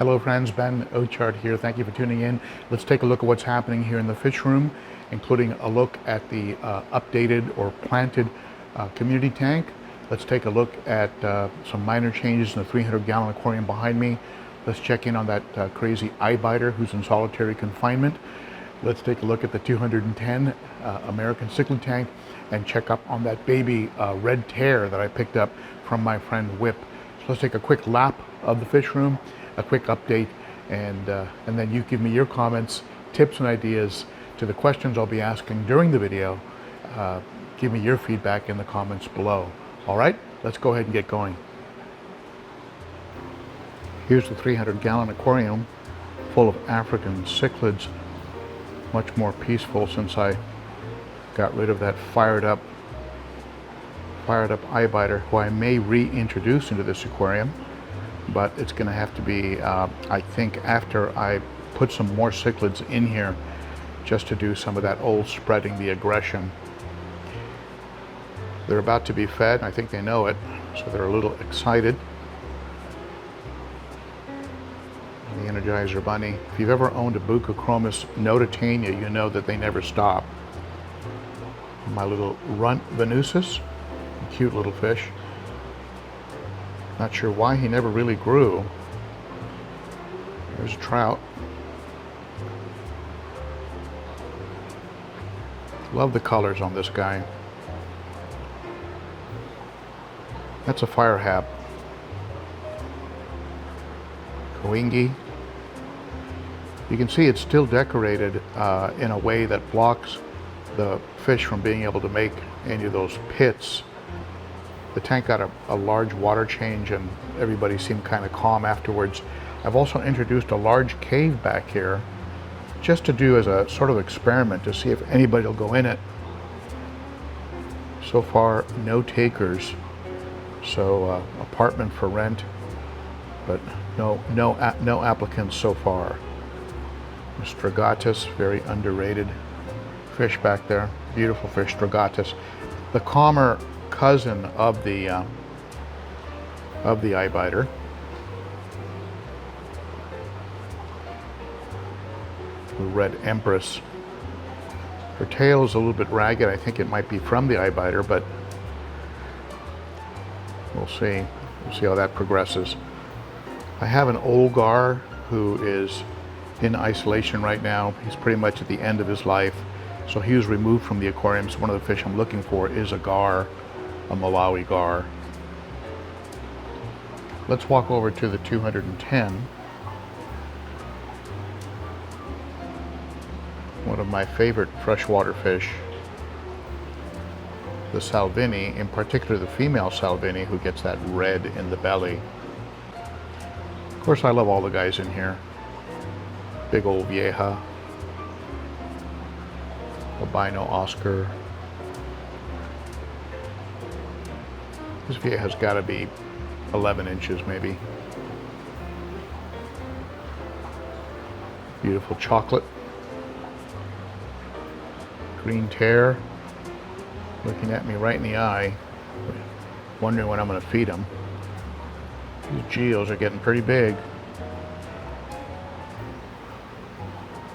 Hello friends, Ben Ochart here. Thank you for tuning in. Let's take a look at what's happening here in the fish room, including a look at the updated or planted community tank. Let's take a look at some minor changes in the 300-gallon aquarium behind me. Let's check in on that crazy eyebiter who's in solitary confinement. Let's take a look at the 210 American cichlid tank and check up on that baby red tear that I picked up from my friend Whip. So let's take a quick lap of the fish room, a quick update, and then you give me your comments, tips, and ideas to the questions I'll be asking during the video. Give me your feedback in the comments below. All right, let's go ahead and get going. Here's the 300-gallon aquarium full of African cichlids. Much more peaceful since I got rid of that fired up eyebiter, who I may reintroduce into this aquarium. But it's going to have to be, I think, after I put some more cichlids in here, just to do some of that old spreading the aggression. They're about to be fed. I think they know it, so they're a little excited. The Energizer Bunny. If you've ever owned a Buccochromis notitania, you know that they never stop. My little runt Venusis, cute little fish. Not sure why he never really grew. There's a trout. Love the colors on this guy. That's a fire hap. Coingi. You can see it's still decorated in a way that blocks the fish from being able to make any of those pits. The tank got a large water change and everybody seemed kind of calm afterwards. I've also introduced a large cave back here just to do as a sort of experiment to see if anybody will go in it. So far, no takers. So apartment for rent, but no applicants so far. Strigatus, very underrated fish back there. Beautiful fish, Strigatus. The calmer cousin of the eyebiter. The red empress. Her tail is a little bit ragged. I think it might be from the eyebiter, but we'll see. We'll see how that progresses. I have an Olgar who is in isolation right now. He's pretty much at the end of his life. So he was removed from the aquarium. So one of the fish I'm looking for is a gar, a Malawi gar. Let's walk over to the 210. One of my favorite freshwater fish. The Salvini, in particular the female Salvini, who gets that red in the belly. Of course, I love all the guys in here. Big old Vieja. Albino Oscar. This Vieja's got to be 11 inches maybe. Beautiful chocolate. Green tear. Looking at me right in the eye. Wondering when I'm going to feed him. These geos are getting pretty big.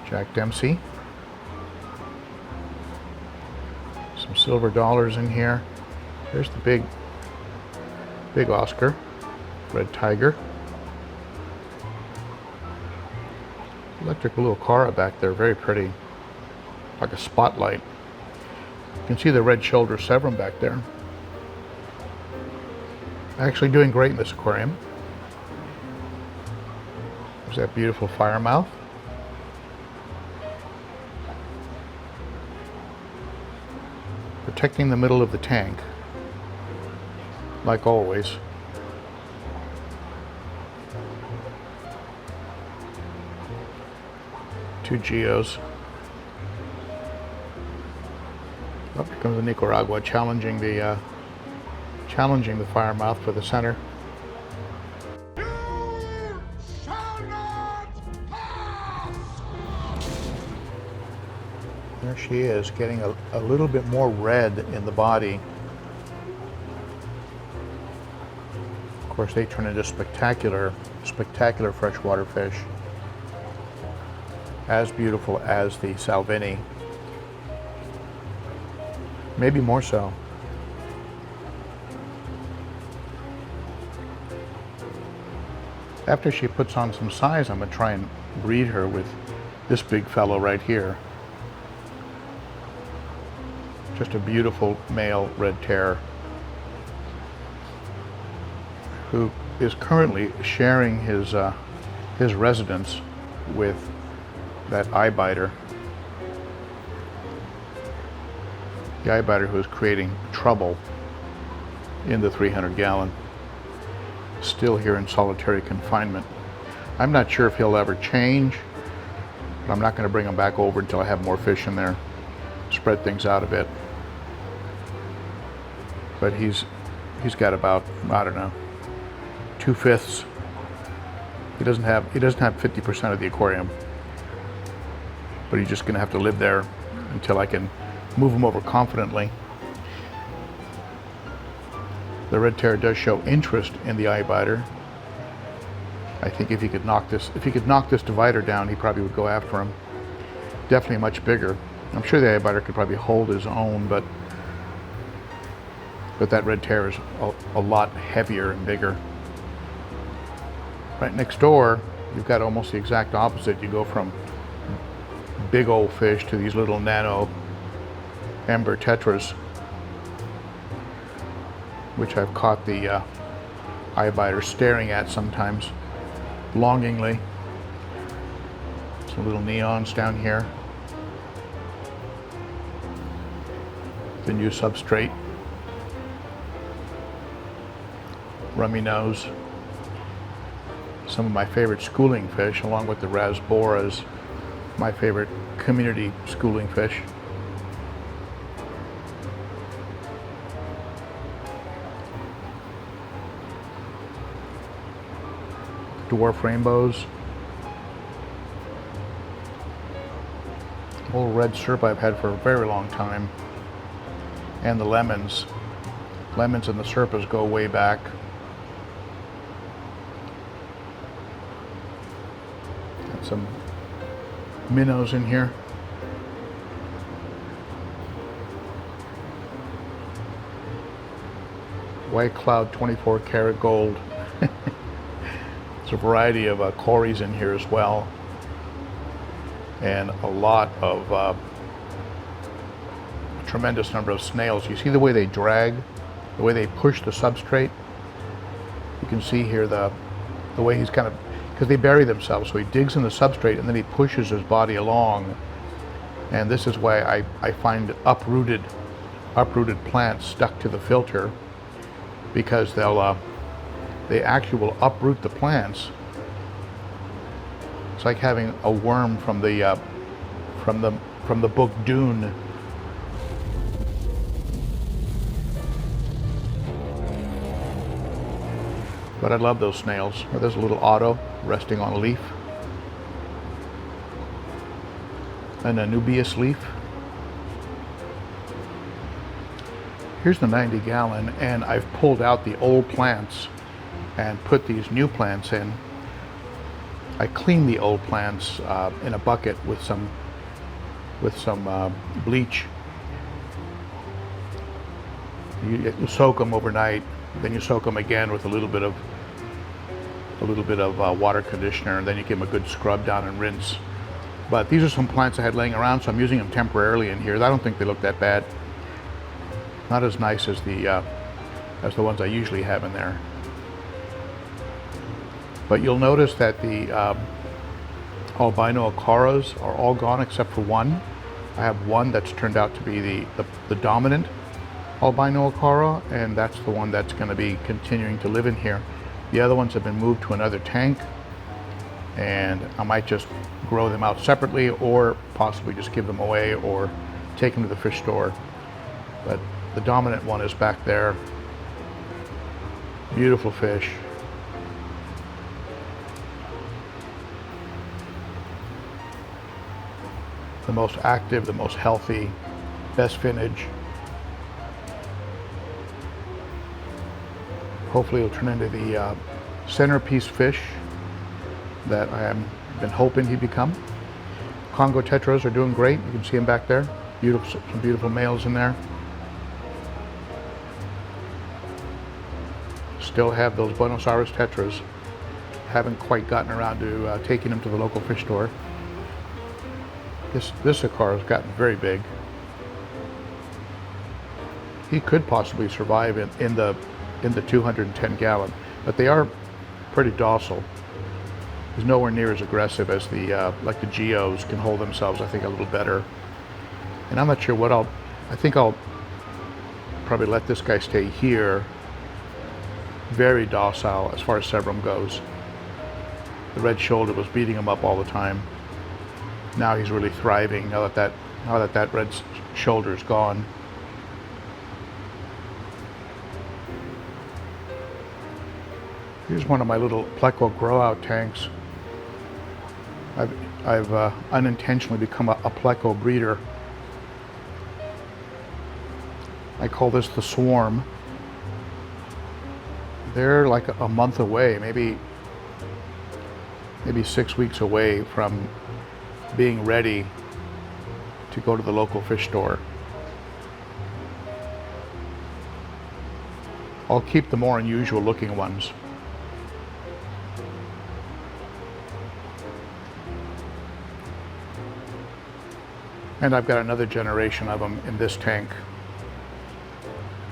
Jack Dempsey. Some silver dollars in here. There's the big Oscar. Red tiger. Electric blue Ochart back there, very pretty. Like a spotlight. You can see the red shoulder severum back there. Actually doing great in this aquarium. There's that beautiful firemouth. Protecting the middle of the tank, like always. Two geos. Oh, here comes the Nicaragua challenging the firemouth for the center. There she is, getting a little bit more red in the body. Of course, they turn into spectacular Spectacular freshwater fish. As beautiful as the Salvini. Maybe more so. After she puts on some size, I'm going to try and breed her with this big fellow right here. Just a beautiful male red terror who is currently sharing his residence with that eyebiter. The eyebiter who is creating trouble in the 300-gallon. Still here in solitary confinement. I'm not sure if he'll ever change, but I'm not going to bring him back over until I have more fish in there. Spread things out a bit. But he's got about, I don't know, 2/5. He doesn't have 50% of the aquarium. But he's just going to have to live there until I can move him over confidently. The red terror does show interest in the eyebiter. I think if he could knock this divider down, he probably would go after him. Definitely much bigger. I'm sure the eyebiter could probably hold his own, but that red terror is a lot heavier and bigger. Right next door, you've got almost the exact opposite. You go from big old fish to these little nano amber tetras, which I've caught the eyebiter staring at sometimes, longingly. Some little neons down here. The new substrate. Rummy nose. Some of my favorite schooling fish, along with the rasboras, my favorite community schooling fish. Dwarf rainbows. Old red serp I've had for a very long time. And the lemons. Lemons and the serpas go way back. Got some minnows in here. White cloud 24 karat gold. There's a variety of cories in here as well, and a lot of a tremendous number of snails. You see the way they drag, the way they push the substrate. You can see here the way he's kind of, because they bury themselves, so he digs in the substrate and then he pushes his body along. And this is why I find uprooted plants stuck to the filter, because they actually will uproot the plants. It's like having a worm from the book Dune. But I love those snails. There's a little otto resting on a leaf. An Anubias leaf. Here's the 90-gallon, and I've pulled out the old plants and put these new plants in. I cleaned the old plants in a bucket with some bleach. You soak them overnight, then you soak them again with a little bit of water conditioner, and then you give them a good scrub down and rinse. But these are some plants I had laying around, so I'm using them temporarily in here. I don't think they look that bad. Not as nice as the ones I usually have in there. But you'll notice that the albino acaras are all gone except for one. I have one that's turned out to be the dominant albino acara, and that's the one that's going to be continuing to live in here. The other ones have been moved to another tank, and I might just grow them out separately, or possibly just give them away or take them to the fish store. But the dominant one is back there. Beautiful fish. The most active, the most healthy, best finnage. Hopefully it'll turn into the centerpiece fish that I have been hoping he'd become. Congo tetras are doing great. You can see them back there. Beautiful, some beautiful males in there. Still have those Buenos Aires tetras. Haven't quite gotten around to taking them to the local fish store. This Ochart has gotten very big. He could possibly survive in the 210 gallon, but they are pretty docile. He's nowhere near as aggressive as the like the geos can hold themselves. I think a little better. And I'm not sure what I think I'll probably let this guy stay here. Very docile as far as Sebrum goes. The red shoulder was beating him up all the time. Now he's really thriving now that red shoulder is gone. Here's one of my little pleco grow out tanks. I've unintentionally become a pleco breeder. I call this the swarm. They're like a month away, maybe 6 weeks away from being ready to go to the local fish store. I'll keep the more unusual looking ones. And I've got another generation of them in this tank.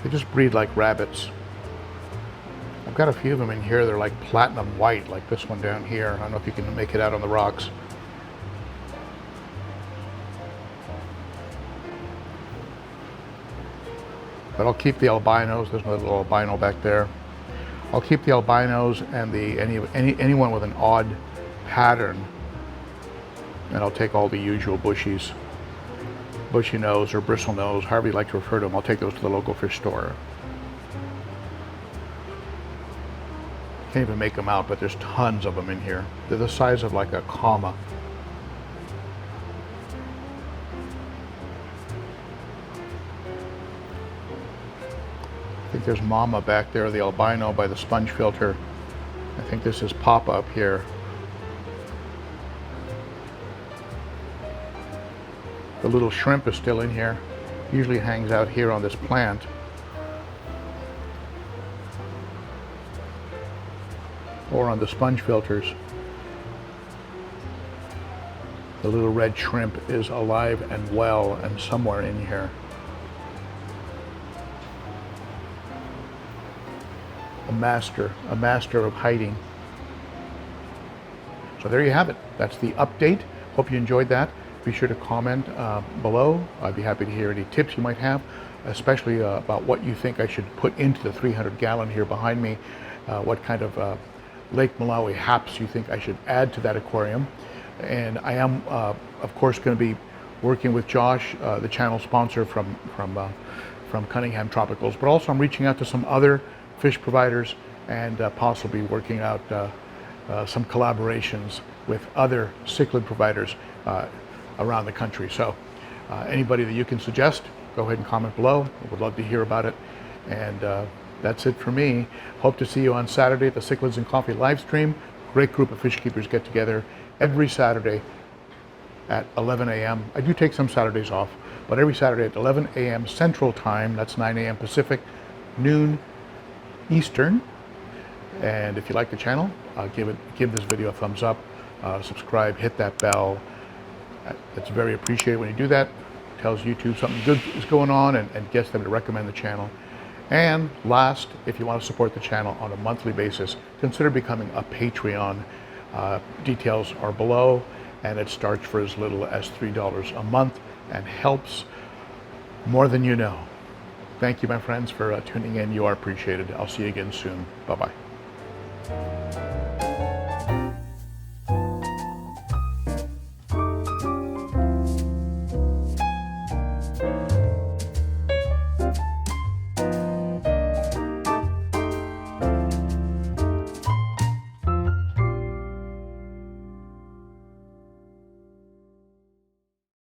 They just breed like rabbits. I've got a few of them in here. They're like platinum white, like this one down here. I don't know if you can make it out on the rocks. But I'll keep the albinos. There's another little albino back there. I'll keep the albinos and anyone with an odd pattern, and I'll take all the usual bushies. Bushy nose or bristle nose, however you like to refer to them. I'll take those to the local fish store. Can't even make them out, but there's tons of them in here. They're the size of like a comma. I think there's Mama back there, the albino by the sponge filter. I think this is Papa up here. The little shrimp is still in here. Usually hangs out here on this plant. Or on the sponge filters. The little red shrimp is alive and well and somewhere in here. A master of hiding. So there you have it. That's the update. Hope you enjoyed that. Be sure to comment below. I'd be happy to hear any tips you might have, especially about what you think I should put into the 300 gallon here behind me. What kind of Lake Malawi haps you think I should add to that aquarium. And I am, of course, going to be working with Josh, the channel sponsor from Cunningham Tropicals, but also I'm reaching out to some other fish providers and possibly working out some collaborations with other cichlid providers around the country. So anybody that you can suggest, go ahead and comment below. I would love to hear about it. And that's it for me. Hope to see you on Saturday at the Cichlids Coffee live stream. Great group of fish keepers get together every Saturday at 11 a.m. I do take some Saturdays off, but every Saturday at 11 a.m. Central Time, that's 9 a.m. Pacific, noon Eastern. And if you like the channel, give this video a thumbs up, subscribe, hit that bell. It's very appreciated when you do that. It tells YouTube something good is going on and gets them to recommend the channel. And last, if you want to support the channel on a monthly basis, consider becoming a Patreon. Details are below, and it starts for as little as $3 a month and helps more than you know. Thank you, my friends, for tuning in. You are appreciated. I'll see you again soon. Bye-bye.